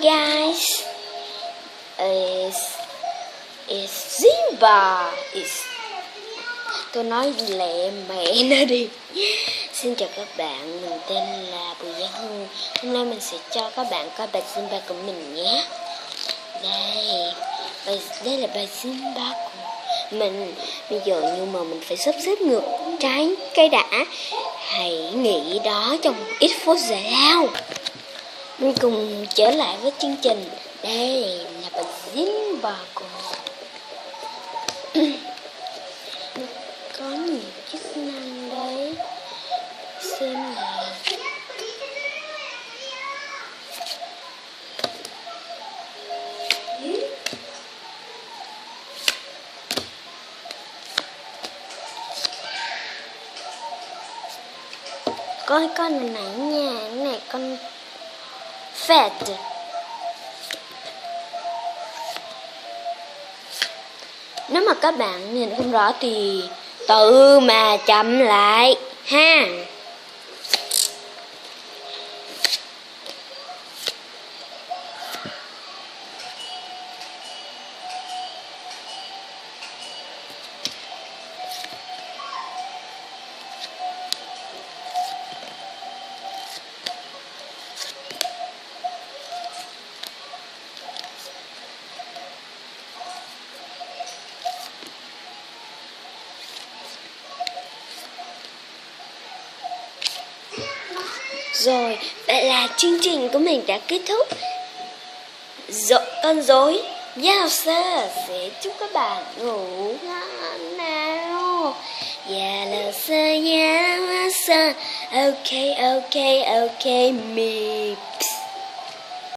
guys, it's Zimba. Tôi nói lẹ mẹ nó đi. Xin chào các bạn, mình tên là Bùi Giang Hưng. Hôm nay mình sẽ cho các bạn coi bài Zimba của mình nhé. Đây là bài Zimba của mình. Bây giờ nhưng mà mình phải sắp xếp ngược trái cái đã. Hãy nghĩ đó trong ít phút giải lao. Mình cùng trở lại với chương trình. Đây là bài Zimba của mình. Có nhiều chức năng đấy. Xem nào. Con này nha, cái này con Fed. Nếu mà các bạn nhìn không rõ thì tự mà chậm lại ha. Rồi, vậy là chương trình của mình đã kết thúc. Con rối giao sơ sẽ chúc các bạn ngủ ngon nào. Giao sơ, ok, me.